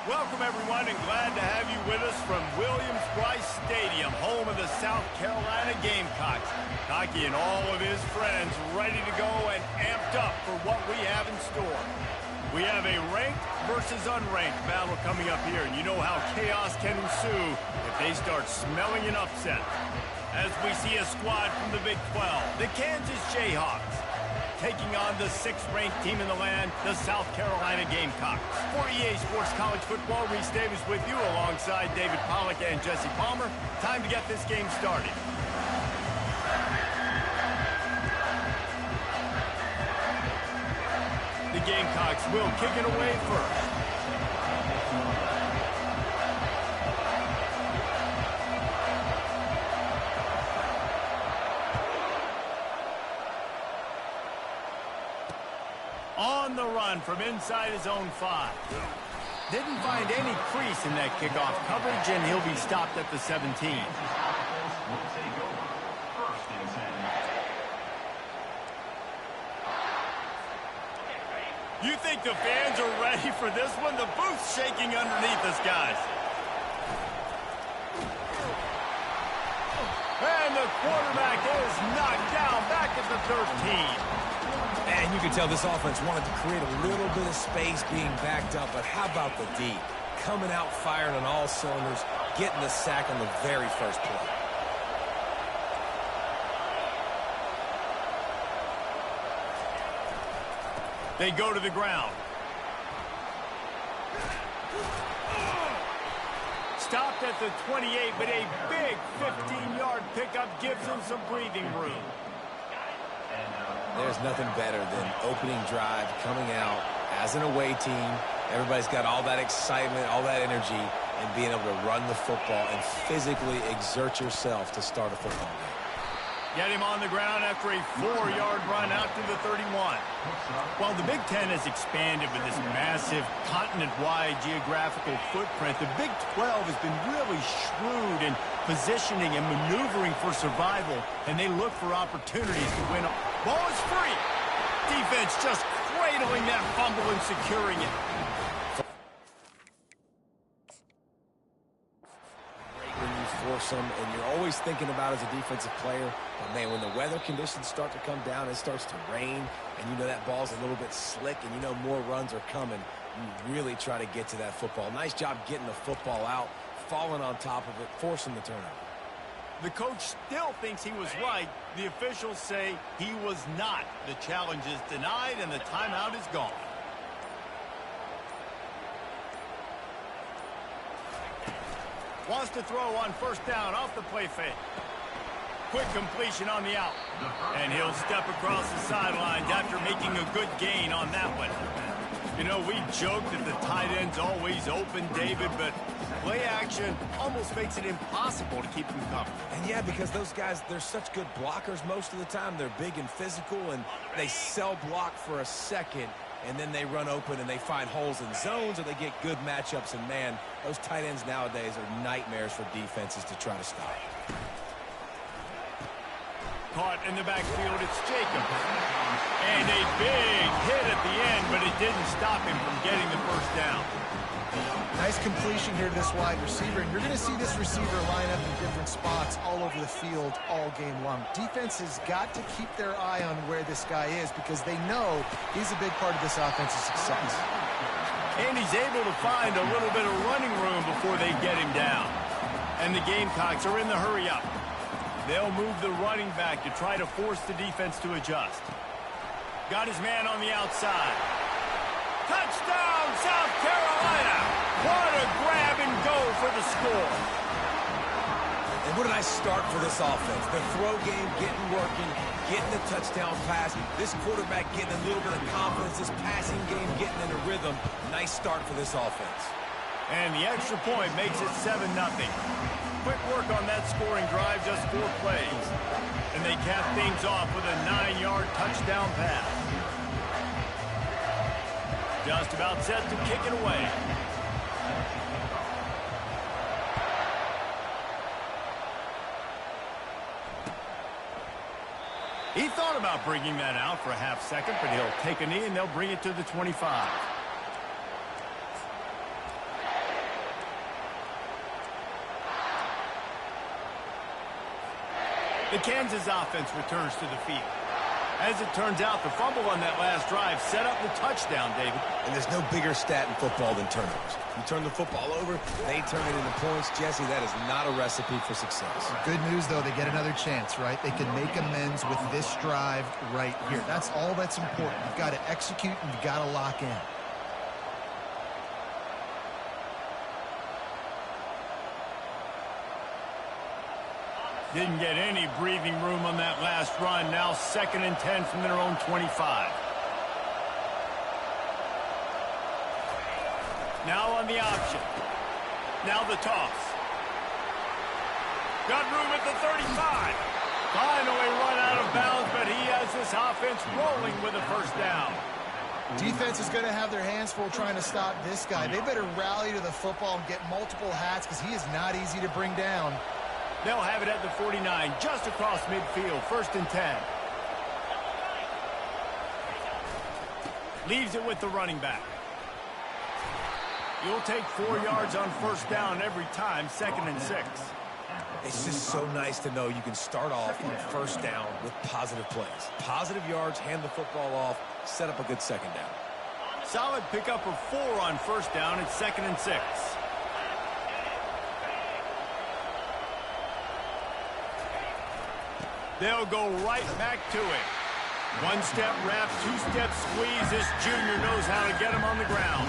Welcome, everyone, and glad to have you with us from Williams-Brice Stadium, home of the South Carolina Gamecocks. Hockey and all of his friends ready to go and amped up for what we have in store. We have a ranked versus unranked battle coming up here, and you know how chaos can ensue if they start smelling an upset. As we see a squad from the Big 12, the Kansas Jayhawks, taking on the 6th-ranked team in the land, the South Carolina Gamecocks. For EA Sports College Football, Reese Davis with you alongside David Pollack and Jesse Palmer. Time to get this game started. The Gamecocks will kick it away first. On the run from inside his own 5. Didn't find any crease in that kickoff coverage, and he'll be stopped at the 17. You think the fans are ready for this one? The booth's shaking underneath us, guys. And the quarterback is knocked down back at the 13. And you can tell this offense wanted to create a little bit of space being backed up, but how about the D? Coming out firing on all cylinders, getting the sack on the very first play. They go to the ground. Stopped at the 28, but a big 15-yard pickup gives him some breathing room. There's nothing better than opening drive, coming out as an away team. Everybody's got all that excitement, all that energy, and being able to run the football and physically exert yourself to start a football game. Get him on the ground after a 4-yard run out to the 31. While the Big Ten has expanded with this massive continent-wide geographical footprint, the Big 12 has been really shrewd in positioning and maneuvering for survival, and they look for opportunities to win. Ball is free. Defense just cradling that fumble and securing it. When you force them, and you're always thinking about as a defensive player, but man, when the weather conditions start to come down, it starts to rain, and you know that ball's a little bit slick, and you know more runs are coming, you really try to get to that football. Nice job getting the football out, falling on top of it, forcing the turnover. The coach still thinks he was right. The officials say he was not. The challenge is denied, and the timeout is gone. Wants to throw on first down off the play fake. Quick completion on the out. And he'll step across the sidelines after making a good gain on that one. You know, we joke that the tight end's always open, David, but play action almost makes it impossible to keep them covered. And yeah, because those guys, they're such good blockers most of the time. They're big and physical, and they sell block for a second, and then they run open and they find holes in zones, or they get good matchups. And man, those tight ends nowadays are nightmares for defenses to try to stop. Caught in the backfield, it's Jacobs. And a big hit at the end, but it didn't stop him from getting the first down. Nice completion here to this wide receiver, and you're going to see this receiver line up in different spots all over the field all game long. Defense has got to keep their eye on where this guy is because they know he's a big part of this offensive success. And he's able to find a little bit of running room before they get him down. And the Gamecocks are in the hurry-up. They'll move the running back to try to force the defense to adjust. Got his man on the outside. Touchdown, South Carolina! What a grab and go for the score. And what a nice start for this offense. The throw game getting working, getting the touchdown pass. This quarterback getting a little bit of confidence. This passing game getting in a rhythm. Nice start for this offense. And the extra point makes it 7-0. Quick work on that scoring drive, just 4 plays. And they cap things off with a 9-yard touchdown pass. Just about set to kick it away. He thought about bringing that out for a half second, but he'll take a knee and they'll bring it to the 25. The Kansas offense returns to the field. As it turns out, the fumble on that last drive set up the touchdown, David. And there's no bigger stat in football than turnovers. You turn the football over, they turn it into points. Jesse, that is not a recipe for success. Good news, though, they get another chance, right? They can make amends with this drive right here. That's all that's important. You've got to execute and you've got to lock in. Didn't get any breathing room on that last run. Now 2nd and 10 from their own 25. Now on the option. Now the toss. Got room at the 35. Finally run out of bounds, but he has this offense rolling with a first down. Defense is going to have their hands full trying to stop this guy. They better rally to the football and get multiple hats because he is not easy to bring down. They'll have it at the 49, just across midfield, 1st and 10. Leaves it with the running back. You'll take 4 yards on first down every time, 2nd and 6. It's just so nice to know you can start off on first down with positive plays. Positive yards, hand the football off, set up a good second down. Solid pickup of 4 on first down. It's 2nd and 6. They'll go right back to it. 1-step wrap, 2-step squeeze. This junior knows how to get him on the ground.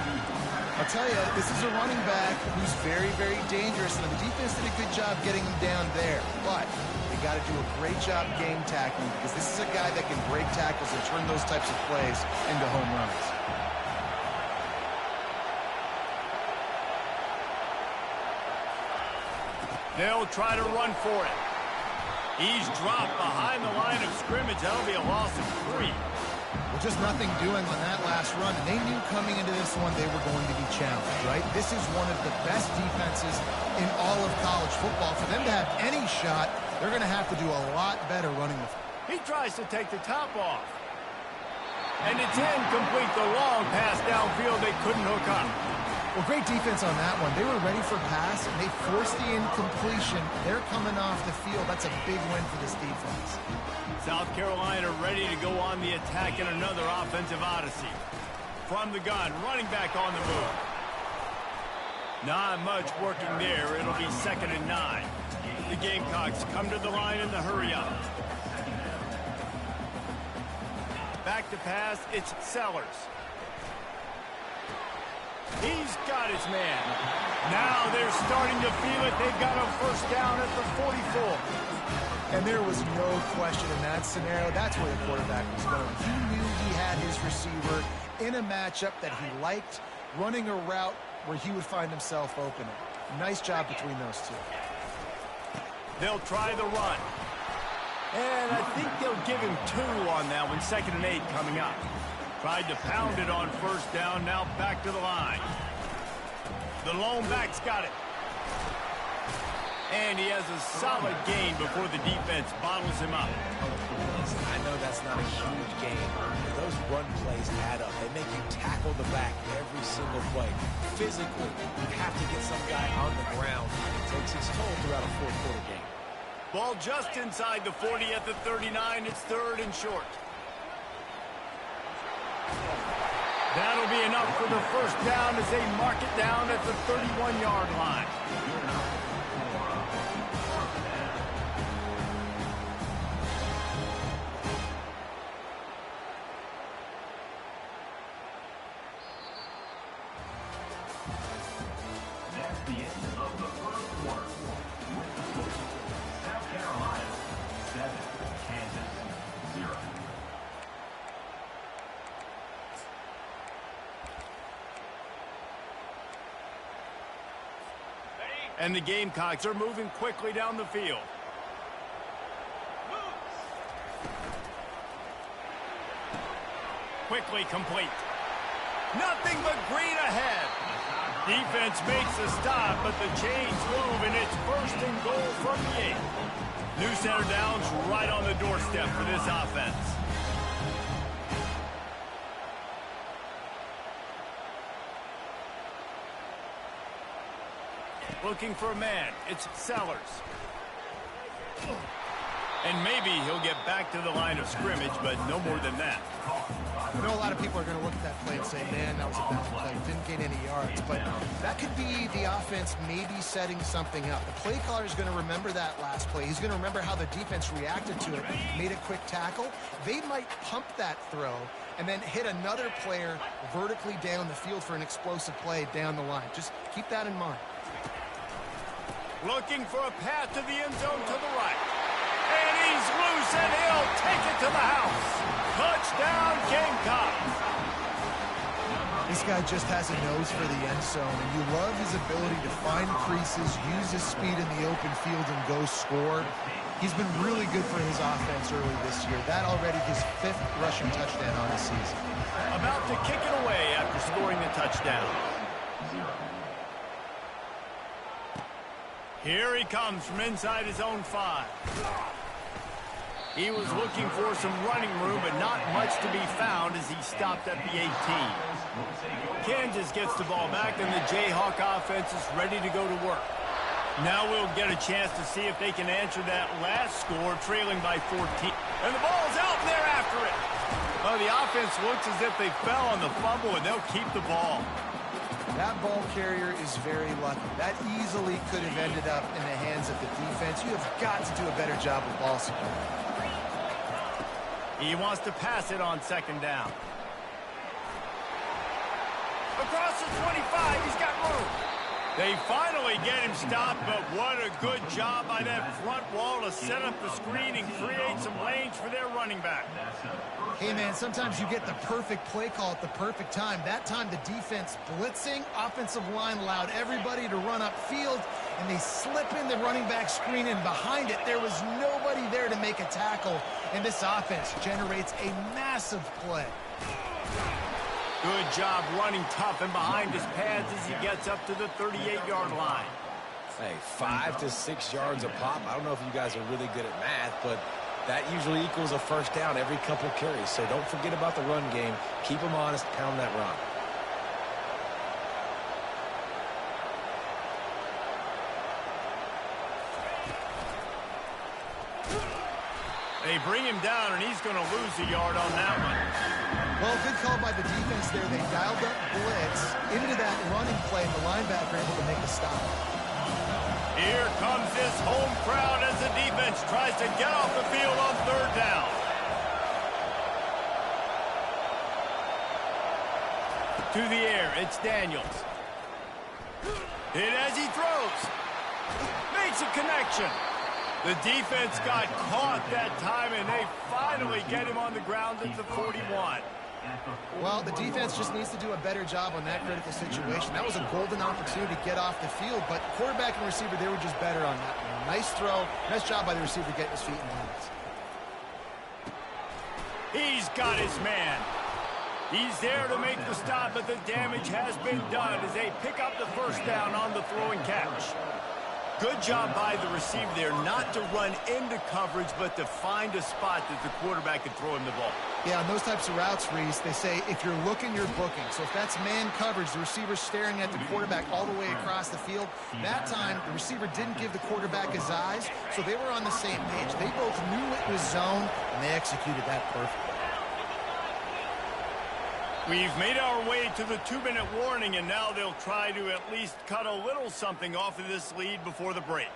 I'll tell you, this is a running back who's very, very dangerous, and the defense did a good job getting him down there. But they got to do a great job game tackling because this is a guy that can break tackles and turn those types of plays into home runs. They'll try to run for it. He's dropped behind the line of scrimmage. That'll be a loss of 3. Well, just nothing doing on that last run. And they knew coming into this one they were going to be challenged, right? This is one of the best defenses in all of college football. For them to have any shot, they're going to have to do a lot better running the football. He tries to take the top off. And it's incomplete. The long pass downfield they couldn't hook up. Well, great defense on that one. They were ready for pass, and they forced the incompletion. They're coming off the field. That's a big win for this defense. South Carolina ready to go on the attack in another offensive odyssey. From the gun, running back on the move. Not much working there. It'll be 2nd and 9. The Gamecocks come to the line in the hurry-up. Back to pass, it's Sellers. He's got his man. Now they're starting to feel it. They've got a first down at the 44. And there was no question in that scenario. That's where the quarterback was going. He knew he had his receiver in a matchup that he liked, running a route where he would find himself open. Nice job between those two. They'll try the run. And I think they'll give him 2 on that one. 2nd and 8 coming up. Tried to pound it on first down, now back to the line. The lone back's got it. And he has a solid gain before the defense bottles him up. Listen, I know that's not a huge gain, but those run plays add up. They make you tackle the back every single play. Physically, you have to get some guy on the ground. It takes its toll throughout a fourth-quarter game. Ball just inside the 40 at the 39. It's 3rd and short. That'll be enough for the first down as they mark it down at the 31-yard line. That's the end of the first quarter. With the score, South Carolina 7, Kansas 0. And the Gamecocks are moving quickly down the field. Quickly complete. Nothing but green ahead. Defense makes the stop, but the chains move, and it's 1st and goal from the 8. New center downs right on the doorstep for this offense. Looking for a man. It's Sellers. And maybe he'll get back to the line of scrimmage, but no more than that. I know a lot of people are going to look at that play and say, man, that was a bad play. Didn't gain any yards. But that could be the offense maybe setting something up. The play caller is going to remember that last play. He's going to remember how the defense reacted to it, made a quick tackle. They might pump that throw and then hit another player vertically down the field for an explosive play down the line. Just keep that in mind. Looking for a path to the end zone to the right. And he's loose, and he'll take it to the house. Touchdown, Gamecocks. This guy just has a nose for the end zone, and you love his ability to find creases, use his speed in the open field, and go score. He's been really good for his offense early this year. That already his 5th rushing touchdown on the season. About to kick it away after scoring the touchdown. Here he comes from inside his own 5. He was looking for some running room, but not much to be found as he stopped at the 18. Kansas gets the ball back, and the Jayhawk offense is ready to go to work. Now we'll get a chance to see if they can answer that last score, trailing by 14. And the ball's out there after it. Oh, the offense looks as if they fell on the fumble, and they'll keep the ball. That ball carrier is very lucky. That easily could have ended up in the hands of the defense. You have got to do a better job with ball security. He wants to pass it on 2nd down. Across the 25, he's got room. They finally get him stopped, but what a good job by that front wall to set up the screen and create some lanes for their running back. Hey, man, sometimes you get the perfect play call at the perfect time. That time the defense blitzing, offensive line allowed everybody to run upfield, and they slip in the running back screen, and behind it there was nobody there to make a tackle, and this offense generates a massive play. Good job running tough and behind his pads as he gets up to the 38-yard line. Hey, 5 to 6 yards a pop. I don't know if you guys are really good at math, but that usually equals a first down every couple carries. So don't forget about the run game. Keep them honest, pound that rock. They bring him down, and he's going to lose a yard on that one. Well, good call by the defense there. They dialed up blitz into that running play, and the linebacker able to make a stop. Here comes this home crowd as the defense tries to get off the field on 3rd down. To the air, it's Daniels. Hit as he throws. Makes a connection. The defense got caught that time, and they finally get him on the ground at the 41. Well, the defense just needs to do a better job on that critical situation. That was a golden opportunity to get off the field, but quarterback and receiver, they were just better on that one. Nice throw. Nice job by the receiver getting his feet in bounds. He's got his man. He's there to make the stop, but the damage has been done as they pick up the first down on the throw and catch. Good job by the receiver there not to run into coverage, but to find a spot that the quarterback can throw him the ball. Yeah, on those types of routes, Reese, they say if you're looking, you're booking. So if that's man coverage, the receiver's staring at the quarterback all the way across the field. That time, the receiver didn't give the quarterback his eyes, so they were on the same page. They both knew it was zone, and they executed that perfectly. We've made our way to the 2-minute warning, and now they'll try to at least cut a little something off of this lead before the break.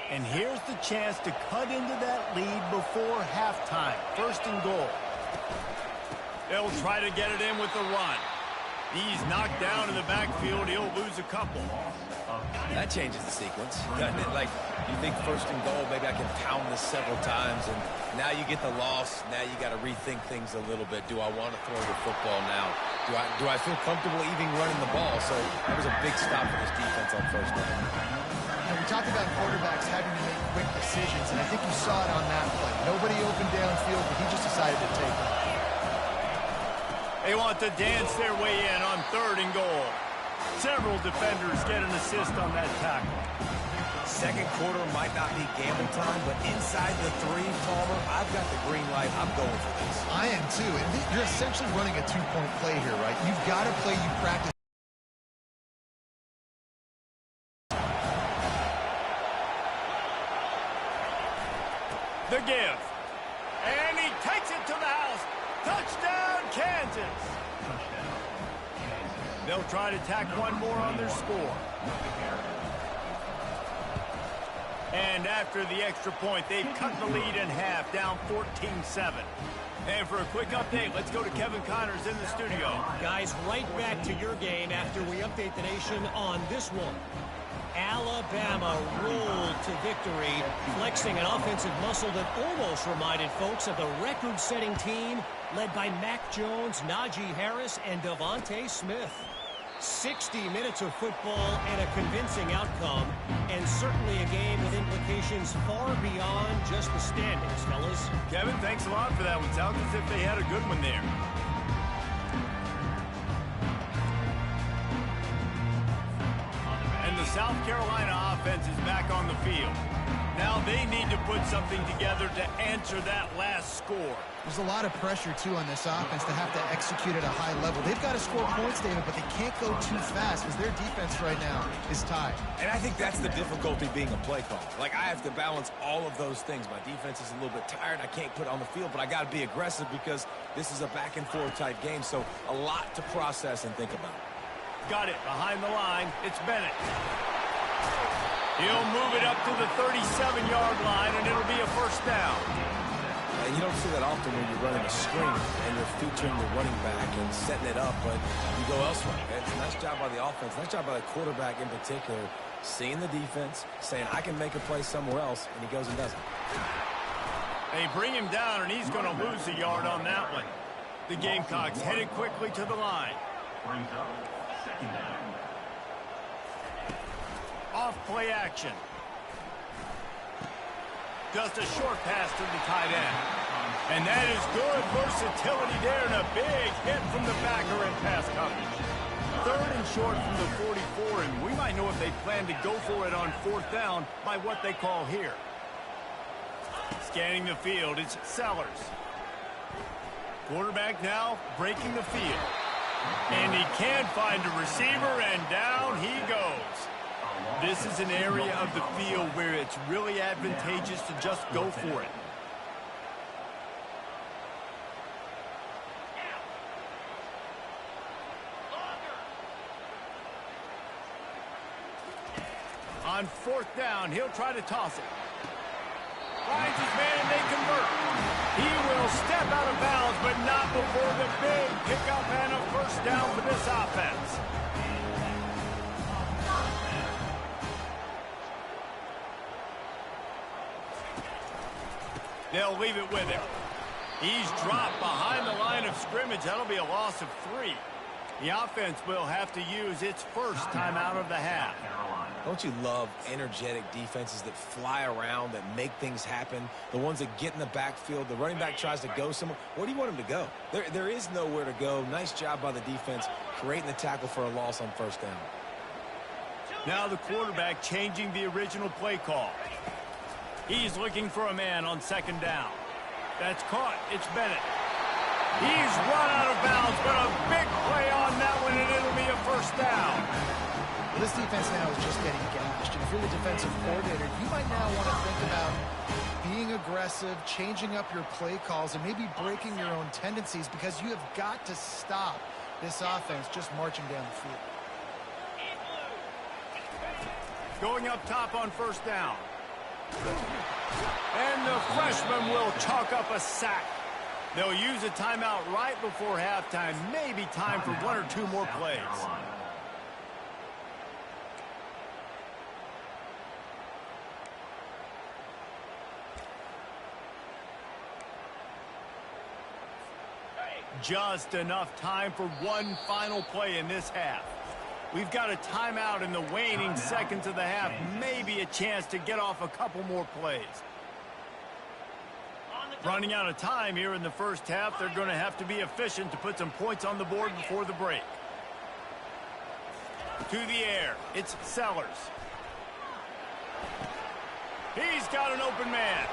And here's the chance to cut into that lead before halftime. 1st and goal. They'll try to get it in with the run. He's knocked down in the backfield. He'll lose a couple. That changes the sequence. Like, you think 1st and goal, maybe I can pound this several times, and now you get the loss. Now you got to rethink things a little bit. Do I want to throw the football now? Do I feel comfortable even running the ball? So that was a big stop for this defense on 1st down. And we talked about quarterbacks having to make quick decisions, and I think you saw it on that play. Nobody open downfield, but he just decided to take it. They want to dance their way in on 3rd and goal. Several defenders get an assist on that tackle. Second quarter might not be gamble time, but inside the 3, Palmer, I've got the green light. I'm going for this. I am too. And you're essentially running a 2-point play here, right? You've got to play you practice. Kansas. They'll try to tack one more on their score. And after the extra point, they've cut the lead in half, down 14-7. And for a quick update, let's go to Kevin Connors in the studio. Guys, right back to your game after we update the nation on this one. Alabama rolled to victory, flexing an offensive muscle that almost reminded folks of the record-setting team led by Mac Jones, Najee Harris, and Devontae Smith. 60 minutes of football and a convincing outcome, and certainly a game with implications far beyond just the standings, fellas. Kevin, thanks a lot for that one. Sounds as if they had a good one there. And the South Carolina offense is back on the field. Now they need to put something together to answer that last score. There's a lot of pressure, too, on this offense to have to execute at a high level. They've got to score points, David, but they can't go too fast because their defense right now is tied. And I think that's the difficulty being a play caller. Like, I have to balance all of those things. My defense is a little bit tired. I can't put it on the field, but I got to be aggressive because this is a back-and-forth type game, so a lot to process and think about. Got it behind the line. It's Bennett. He'll move it up to the 37-yard line, and it'll be a first down. And you don't see that often when you're running a screen and you're featuring the running back and setting it up, but you go elsewhere. It's a nice job by the offense, nice job by the quarterback in particular, seeing the defense, saying, I can make a play somewhere else, and he goes and does it. They bring him down, and he's going to lose a yard on that one. The Gamecocks headed quickly to the line. Brings up second down. Off play action. Just a short pass to the tight end. And that is good versatility there and a big hit from the backer in pass coverage. Third and short from the 44, and we might know if they plan to go for it on fourth down by what they call here. Scanning the field, it's Sellers. Quarterback now breaking the field. And he can find a receiver, and down he goes. This is an area of the field where it's really advantageous to just go for it. On fourth down, he'll try to toss it. Finds his man and they convert. He will step out of bounds, but not before the big pickup and a first down for this offense. They'll leave it with him. He's dropped behind the line of scrimmage. That'll be a loss of 3. The offense will have to use its first timeout of the half. Don't you love energetic defenses that fly around, that make things happen? The ones that get in the backfield, the running back tries to go somewhere. Where do you want him to go? There is nowhere to go. Nice job by the defense, creating the tackle for a loss on first down. Now the quarterback changing the original play call. He's looking for a man on second down. That's caught. It's Bennett. He's run out of bounds, but a big play on that one, and it'll be a first down. Well, this defense now is just getting gashed. And if you're the defensive coordinator, you might now want to think about being aggressive, changing up your play calls, and maybe breaking your own tendencies because you have got to stop this offense just marching down the field. Going up top on first down. And the freshman will chalk up a sack. They'll use a timeout right before halftime. Maybe time for 1 or 2 more plays. Just enough time for one final play in this half. We've got a timeout in the waning seconds of the half. Maybe a chance to get off a couple more plays. Running out of time here in the first half. They're going to have to be efficient to put some points on the board before the break. To the air. It's Sellers. He's got an open man.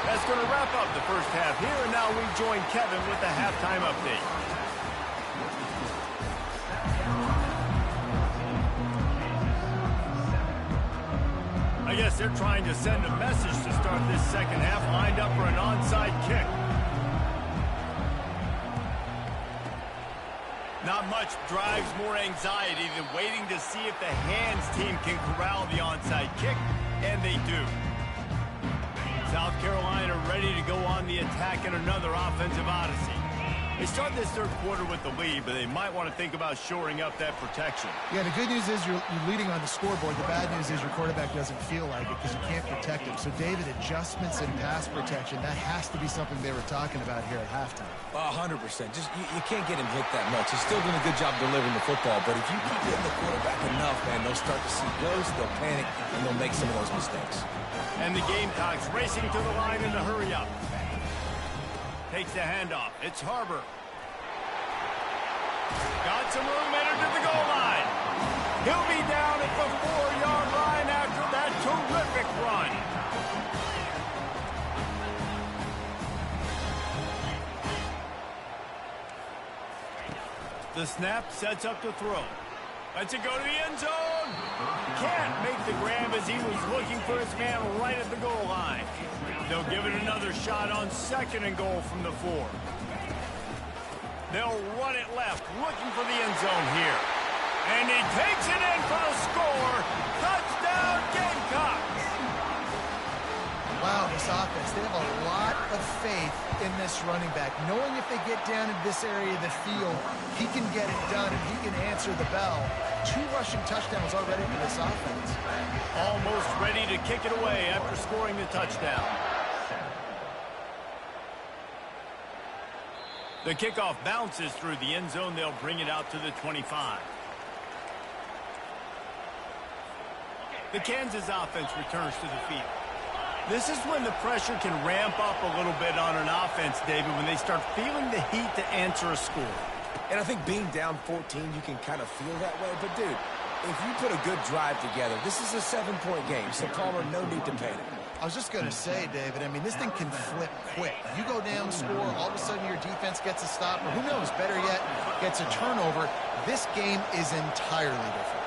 That's going to wrap up the first half here, and now we join Kevin with the halftime update. I guess they're trying to send a message to start this second half, lined up for an onside kick. Not much drives more anxiety than waiting to see if the hands team can corral the onside kick, and they do. South Carolina ready to go on the attack in another offensive odyssey. They start this third quarter with the lead, but they might want to think about shoring up that protection. Yeah, the good news is you're leading on the scoreboard. The bad news is your quarterback doesn't feel like it because you can't protect him. So, David, adjustments in pass protection, that has to be something they were talking about here at halftime. 100%. Just you can't get him hit that much. He's still doing a good job delivering the football, but if you keep hitting the quarterback enough, man, they'll start to see ghosts, they'll panic, and they'll make some of those mistakes. And the Gamecocks racing to the line in a hurry up. Takes the handoff. It's Harbor. Got some room, entered to the goal line. He'll be down at the 4-yard line after that terrific run. The snap sets up to throw. Lets it go to the end zone. Can't make the grab as he was looking for his man right at the goal line. They'll give it another shot on 2nd and goal from the 4. They'll run it left, looking for the end zone here. And he takes it in for the score. Touchdown, Gamecocks! Wow, this offense, they have a lot of faith in this running back. Knowing if they get down in this area of the field, he can get it done and he can answer the bell. 2 rushing touchdowns already for this offense. Almost ready to kick it away after scoring the touchdown. The kickoff bounces through the end zone. They'll bring it out to the 25. The Kansas offense returns to the field. This is when the pressure can ramp up a little bit on an offense, David, when they start feeling the heat to answer a score. And I think being down 14, you can kind of feel that way. But, dude, if you put a good drive together, this is a 7-point game. So, Palmer, no need to panic. I was just going to say, David, I mean, this thing can flip quick. You go down, score, all of a sudden your defense gets a stop, or who knows, better yet, gets a turnover. This game is entirely different.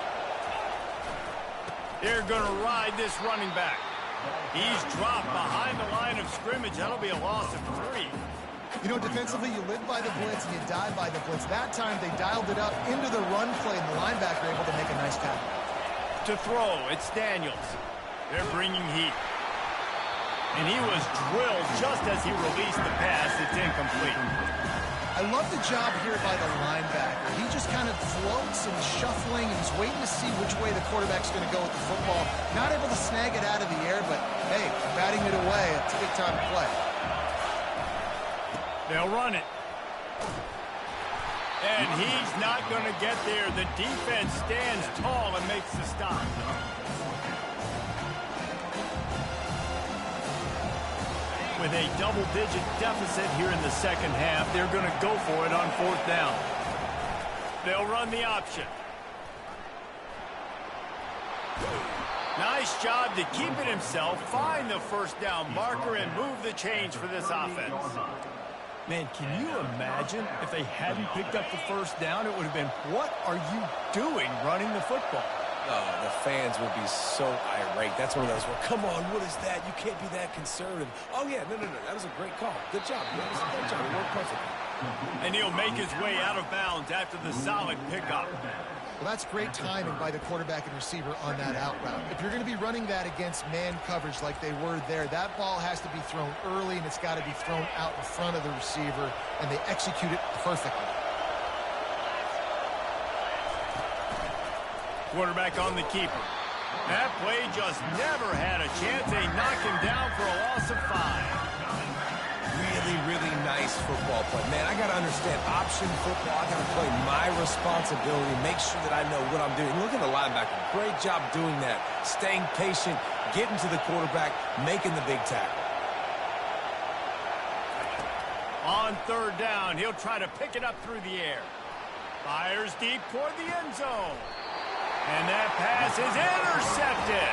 They're going to ride this running back. He's dropped behind the line of scrimmage. That'll be a loss of 3. You know, defensively, you live by the blitz and you die by the blitz. That time, they dialed it up into the run play, and the linebacker able to make a nice tackle. To throw, it's Daniels. They're bringing heat. And he was drilled just as he released the pass. It's incomplete. I love the job here by the linebacker. He just kind of floats and shuffling, and he's waiting to see which way the quarterback's going to go with the football. Not able to snag it out of the air, but, hey, batting it away, it's a big time to play. They'll run it. And he's not going to get there. The defense stands tall and makes the stop. With a double-digit deficit here in the second half, they're going to go for it on 4th down. They'll run the option. Nice job to keep it himself, find the first down marker, and move the chains for this offense. Man, can you imagine if they hadn't picked up the first down? It would have been, what are you doing running the football? Oh, the fans would be so irate. That's one of those, well, come on, what is that? You can't be that conservative. Oh, yeah, no. That was a great call. Good job. That was a great job. It worked perfectly. And he'll make his way out of bounds after the solid pickup. Well, that's great timing by the quarterback and receiver on that out route. If you're going to be running that against man coverage like they were there, that ball has to be thrown early, and it's got to be thrown out in front of the receiver, and they execute it perfectly. Quarterback on the keeper. That play just never had a chance. They knock him down for a loss of 5. Really nice football play. Man, I got to understand option football. I got to play my responsibility, make sure that I know what I'm doing. Look at the linebacker. Great job doing that. Staying patient, getting to the quarterback, making the big tackle. On 3rd down, he'll try to pick it up through the air. Fires deep toward the end zone. And that pass is intercepted.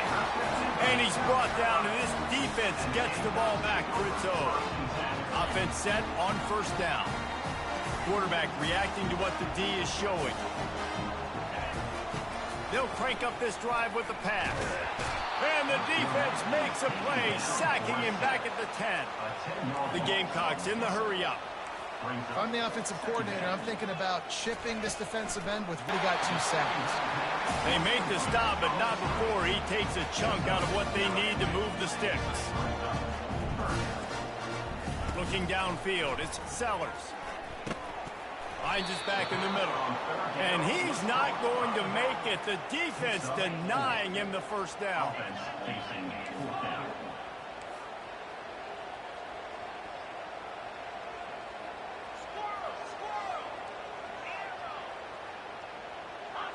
And he's brought down, and this defense gets the ball back for its own. Offense set on 1st down. Quarterback reacting to what the D is showing. They'll crank up this drive with the pass. And the defense makes a play, sacking him back at the 10. The Gamecocks in the hurry up. If I'm the offensive coordinator, I'm thinking about chipping this defensive end with we got 2 seconds. They make the stop, but not before he takes a chunk out of what they need to move the sticks. Looking downfield, it's Sellers. Finds us back in the middle. And he's not going to make it. The defense denying him the first down.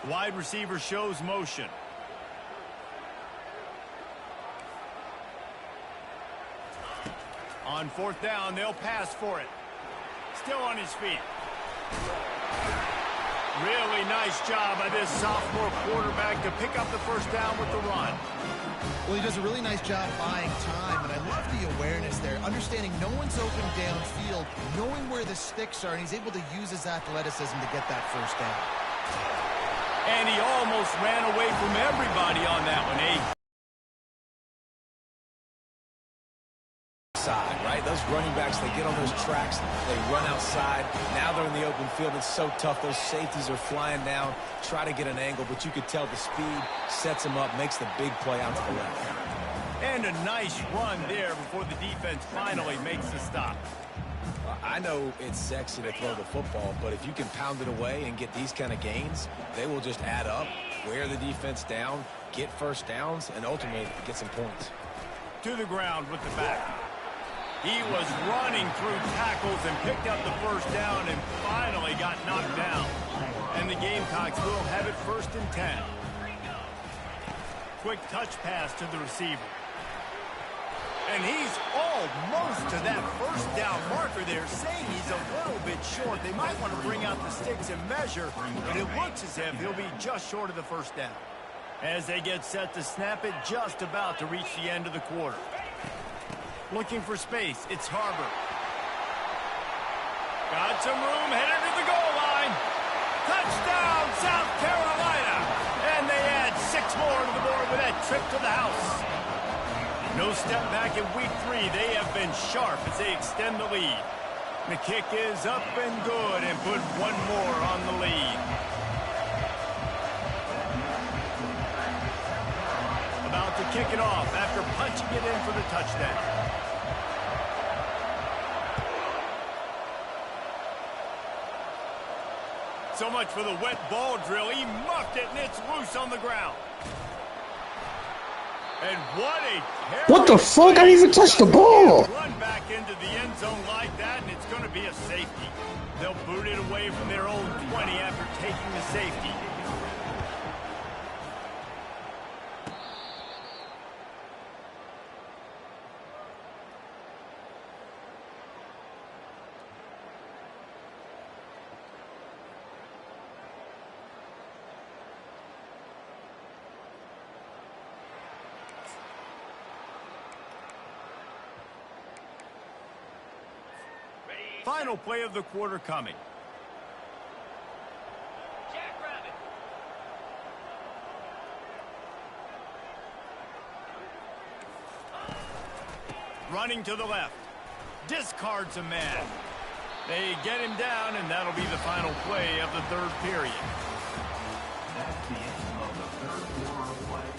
Wide receiver shows motion. On 4th down, they'll pass for it. Still on his feet. Really nice job by this sophomore quarterback to pick up the first down with the run. Well, he does a really nice job buying time, and I love the awareness there, understanding no one's open downfield, knowing where the sticks are, and he's able to use his athleticism to get that first down. And he almost ran away from everybody on that one, eh? Side, right? Those running backs, they get on those tracks, they run outside. Now they're in the open field. It's so tough. Those safeties are flying down, try to get an angle, but you could tell the speed sets them up, makes the big play out to the left. And a nice run there before the defense finally makes the stop. I know it's sexy to throw the football, but if you can pound it away and get these kind of gains, they will just add up, wear the defense down, get first downs, and ultimately get some points. To the ground with the back. He was running through tackles and picked up the first down and finally got knocked down. And the Gamecocks will have it 1st and 10. Quick touch pass to the receiver. And he's almost to that first down marker there, saying he's a little bit short. They might want to bring out the sticks and measure, but it looks as if he'll be just short of the first down. As they get set to snap it, just about to reach the end of the quarter. Looking for space, it's Harbor. Got some room, headed to the goal line. Touchdown, South Carolina! And they add 6 more to the board with that trip to the house. No step back in week 3. They have been sharp as they extend the lead. The kick is up and good and put 1 more on the lead. About to kick it off after punching it in for the touchdown. So much for the wet ball drill. He muffed it and it's loose on the ground. And what the fuck? I didn't even touch the ball. Run back into the end zone like that, and it's going to be a safety. They'll boot it away from their own 20 after taking the safety. Final play of the quarter coming. Jackrabbit. Running to the left. Discards a man. They get him down, and that'll be the final play of the 3rd period. That's the end of the 3rd quarter of play.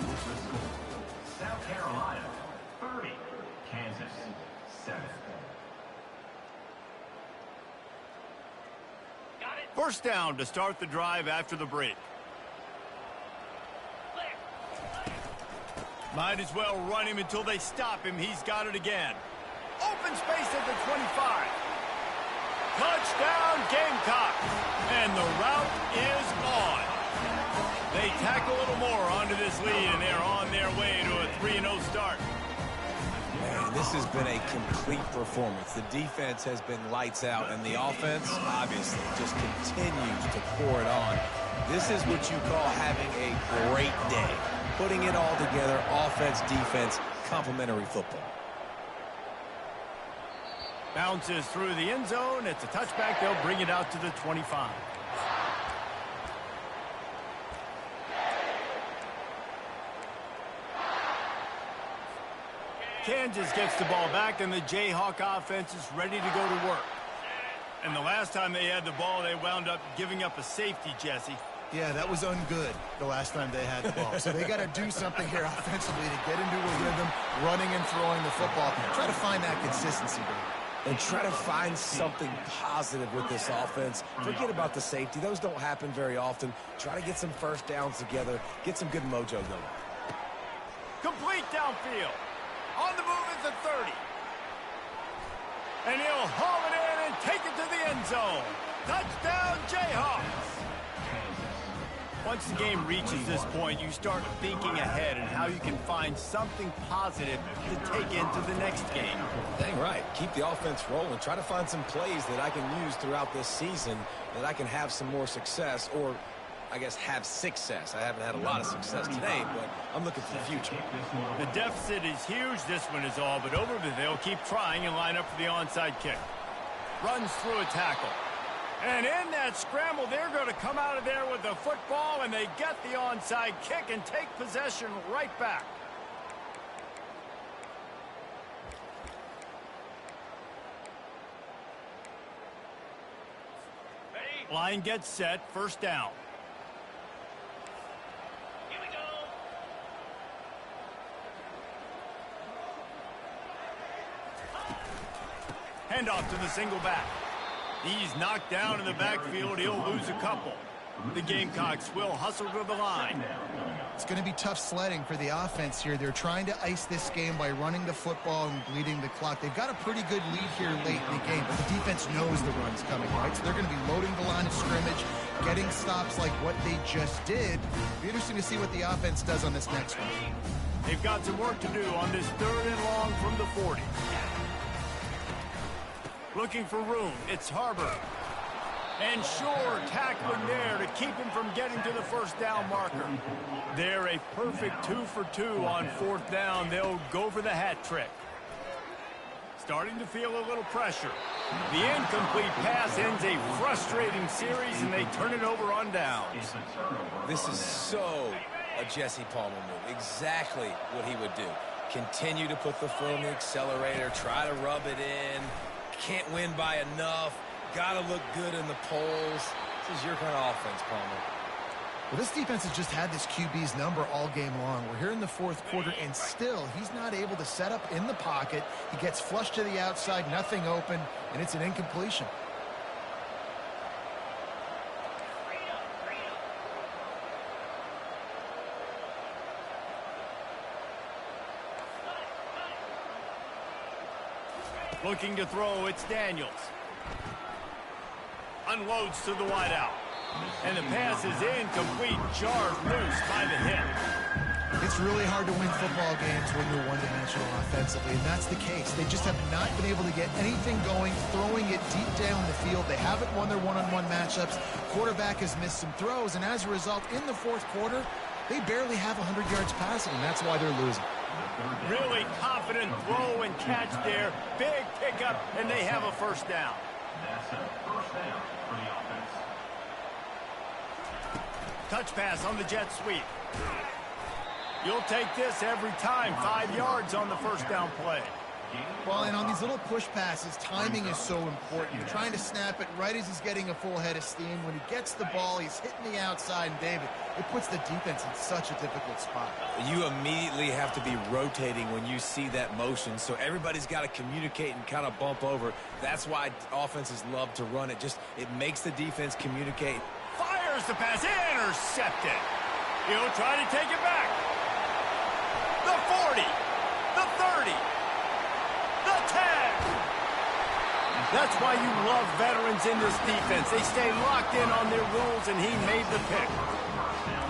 With the score, South Carolina 30, Kansas 7. First down to start the drive after the break. Might as well run him until they stop him. He's got it again. Open space at the 25. Touchdown, Gamecocks. And the route is on. They tack a little more onto this lead, and they're on their way to a 3-0 start. Man, this has been a complete performance. The defense has been lights out, and the offense, obviously, just continues to pour it on. This is what you call having a great day. Putting it all together, offense, defense, complementary football. Bounces through the end zone. It's a touchback. They'll bring it out to the 25. Kansas gets the ball back, and the Jayhawk offense is ready to go to work. And the last time they had the ball, they wound up giving up a safety, Jesse. Yeah, that was ungood the last time they had the ball. So they got to do something here offensively to get into a rhythm, running and throwing the football. Try to find that consistency, Dave. And try to find something positive with this offense. Forget about the safety. Those don't happen very often. Try to get some first downs together. Get some good mojo going. Complete downfield. On the move is the 30. And he'll haul it in and take it to the end zone. Touchdown, Jayhawks. Once the game reaches this point, you start thinking ahead and how you can find something positive to take into the next game. Dang right. Keep the offense rolling. Try to find some plays that I can use throughout this season that I can have some more success, or I guess have success. I haven't had a lot of success today, but I'm looking for the future. The deficit is huge, this one is all, but over they'll keep trying and line up for the onside kick. Runs through a tackle. And in that scramble, they're going to come out of there with the football, and they get the onside kick and take possession right back. Line gets set, first down. Here we go. Handoff to the single back. He's knocked down in the backfield. He'll lose a couple. The Gamecocks will hustle to the line. It's going to be tough sledding for the offense here. They're trying to ice this game by running the football and bleeding the clock. They've got a pretty good lead here late in the game, but the defense knows the run's coming, right? So they're going to be loading the line of scrimmage, getting stops like what they just did. Be interesting to see what the offense does on this next one. They've got some work to do on this 3rd and long from the 40. Looking for room. It's Harbor. And Shore tackling there to keep him from getting to the first down marker. They're a perfect 2 for 2 on 4th down. They'll go for the hat trick. Starting to feel a little pressure. The incomplete pass ends a frustrating series, and they turn it over on downs. This is so a Jesse Palmer move. Exactly what he would do. Continue to put the foot on the accelerator. Try to rub it in. Can't win by enough. Got to look good in the polls. This is your kind of offense, Palmer. Well, this defense has just had this QB's number all game long. We're here in the 4th quarter, and still, he's not able to set up in the pocket. He gets flushed to the outside, nothing open, and it's an incompletion. Looking to throw, it's Daniels. Unloads to the wideout. And the pass is incomplete, jarred loose by the hit. It's really hard to win football games when you're one-dimensional offensively, and that's the case. They just have not been able to get anything going, throwing it deep down the field. They haven't won their one-on-one matchups. Quarterback has missed some throws, and as a result, in the 4th quarter, they barely have 100 yards passing, and that's why they're losing. Really confident throw and catch there. Big pickup, and they have a first down. That's a first down for the offense. Touch pass on the jet sweep. You'll take this every time. 5 yards on the first down play. Well, and on these little push passes, timing is so important. You're trying to snap it right as he's getting a full head of steam. When he gets the ball, he's hitting the outside, and David, it puts the defense in such a difficult spot. You immediately have to be rotating when you see that motion, so everybody's got to communicate and kind of bump over. That's why offenses love to run it. It makes the defense communicate. Fires the pass, intercepted. He'll try to take it back. The 40, the 30, the 10. That's why you love veterans in this defense. They stay locked in on their rules, and he made the pick.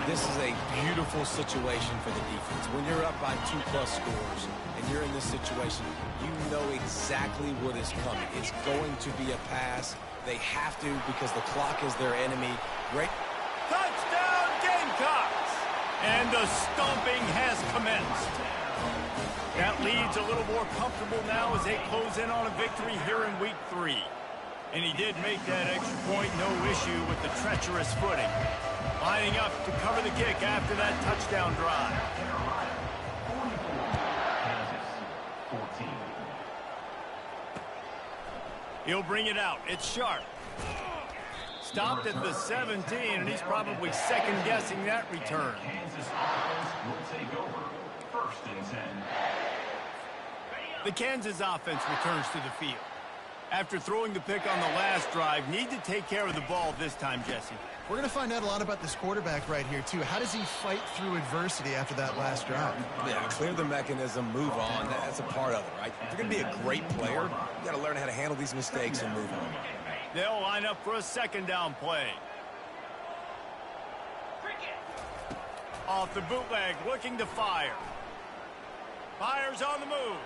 This is a beautiful situation for the defense. When you're up by 2+ scores and you're in this situation, you know exactly what is coming. It's going to be a pass. They have to because the clock is their enemy. Great. Touchdown, Gamecocks! And the stomping has commenced. That lead's a little more comfortable now as they close in on a victory here in week 3. And he did make that extra point, no issue with the treacherous footing. Lining up to cover the kick after that touchdown drive. Carolina, 44. Kansas, 14. He'll bring it out. It's Sharp. Stopped at the 17, and he's probably second-guessing that return. Kansas offense will take over. 1st and 10. The Kansas offense returns to the field. After throwing the pick on the last drive, need to take care of the ball this time, Jesse. We're going to find out a lot about this quarterback right here, too. How does he fight through adversity after that last drive? Yeah, clear the mechanism, move on. That's a part of it, right? If you're going to be a great player, you got to learn how to handle these mistakes and move on. They'll line up for a 2nd down play. Off the bootleg, looking to fire. Fires on the move.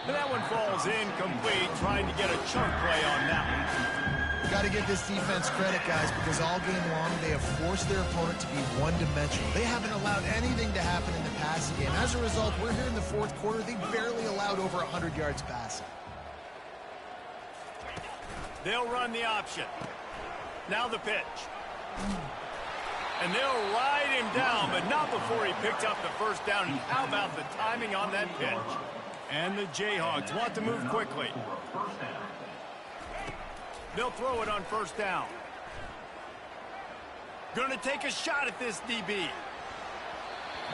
And that one falls incomplete, trying to get a chunk play on that one. Got to give this defense credit, guys, because all game long they have forced their opponent to be one-dimensional. They haven't allowed anything to happen in the passing game. As a result, we're here in the 4th quarter. They barely allowed over 100 yards passing. They'll run the option. Now the pitch. And they'll ride him down, but not before he picked up the 1st down. And how about the timing on that pitch? And the Jayhawks want to move quickly. They'll throw it on 1st down. Going to take a shot at this DB.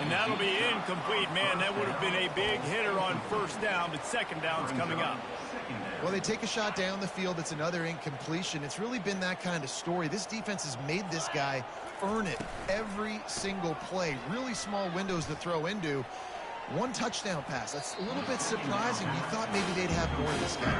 And that'll be incomplete. Man, that would have been a big hitter on 1st down, but 2nd down's coming up. Well, they take a shot down the field. It's another incompletion. It's really been that kind of story. This defense has made this guy earn it every single play. Really small windows to throw into. 1 touchdown pass. That's a little bit surprising. You thought maybe they'd have more of this guy.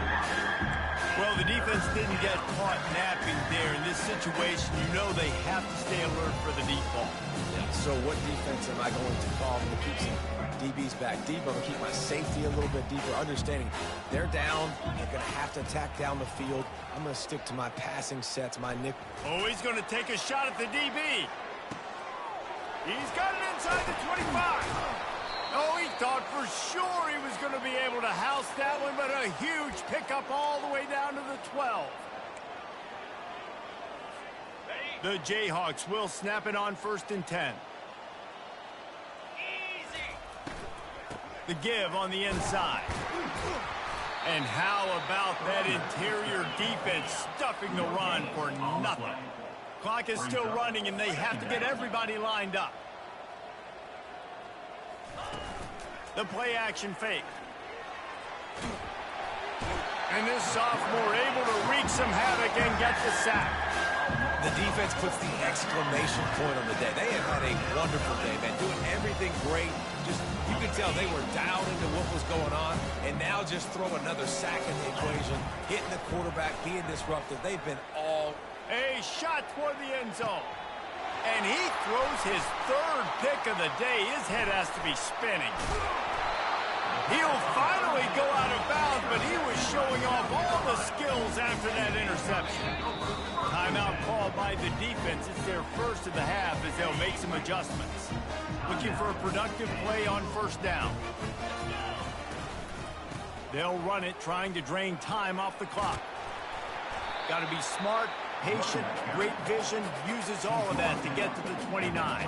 Well, the defense didn't get caught napping there. In this situation, you know they have to stay alert for the deep ball. Yeah, so what defense am I going to call to keep some DBs back deep? I'm going to keep my safety a little bit deeper, understanding they're down. They're going to have to attack down the field. I'm going to stick to my passing sets, my nickel. Oh, he's going to take a shot at the DB. He's got it inside the 25. Oh, he thought for sure he was going to be able to house that one, but a huge pickup all the way down to the 12. The Jayhawks will snap it on 1st and 10. The give on the inside. And how about that interior defense stuffing the run for nothing? Clock is still running, and they have to get everybody lined up. The play action fake. And this sophomore able to wreak some havoc and get the sack. The defense puts the exclamation point on the day. They have had a wonderful day, man. Doing everything great. Just, you could tell they were dialed into what was going on. And now just throw another sack in the equation. Hitting the quarterback, being disruptive. They've been all... A shot toward the end zone. And he throws his 3rd pick of the day. His head has to be spinning. He'll finally go out of bounds, but he was showing off all the skills after that interception. Timeout called by the defense. It's their 1st of the half as they'll make some adjustments. Looking for a productive play on 1st down. They'll run it, trying to drain time off the clock. Got to be smart, patient, great vision, uses all of that to get to the 29.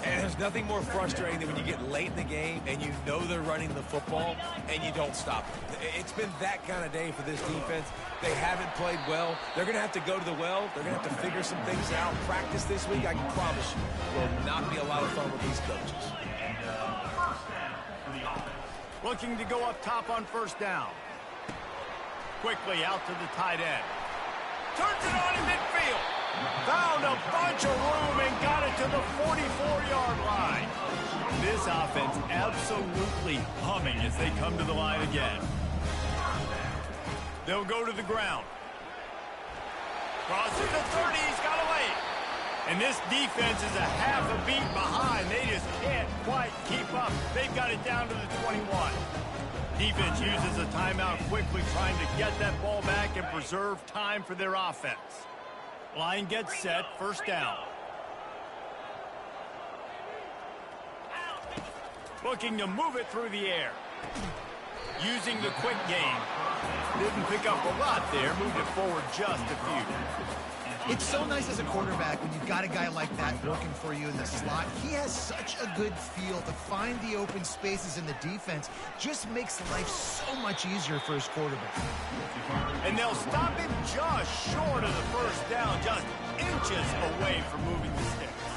And there's nothing more frustrating than when you get late in the game and you know they're running the football and you don't stop them. It's been that kind of day for this defense. They haven't played well. They're going to have to go to the well. They're going to have to figure some things out. Practice this week, I can promise you, will not be a lot of fun with these coaches. Looking to go up top on 1st down. Quickly out to the tight end. Turns it on in midfield. Found a bunch of room and got it to the 44-yard line. This offense absolutely humming as they come to the line again. They'll go to the ground. Crosses the 30, he's got away. And this defense is a half a beat behind. They just can't quite keep up. They've got it down to the 21. Defense uses a timeout quickly, trying to get that ball back and preserve time for their offense. Line gets set, 1st down. Looking to move it through the air. Using the quick game. Didn't pick up a lot there, moved it forward just a few. It's so nice as a quarterback when you've got a guy like that working for you in the slot. He has such a good feel to find the open spaces in the defense. Just makes life so much easier for his quarterback. And they'll stop him just short of the first down, just inches away from moving the sticks.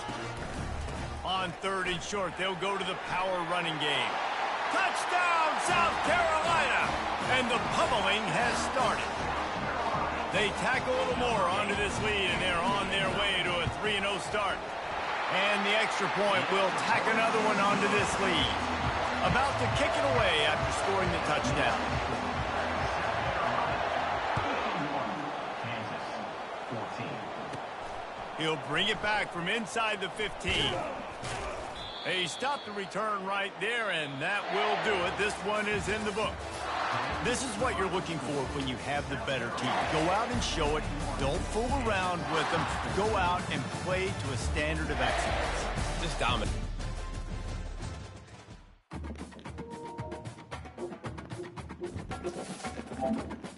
On 3rd and short, they'll go to the power running game. Touchdown, South Carolina! And the pummeling has started. They tack a little more onto this lead, and they're on their way to a 3-0 start. And the extra point will tack another one onto this lead. About to kick it away after scoring the touchdown. He'll bring it back from inside the 15. He stopped the return right there, and that will do it. This one is in the book. This is what you're looking for when you have the better team. Go out and show it. Don't fool around with them. Go out and play to a standard of excellence. Just dominant.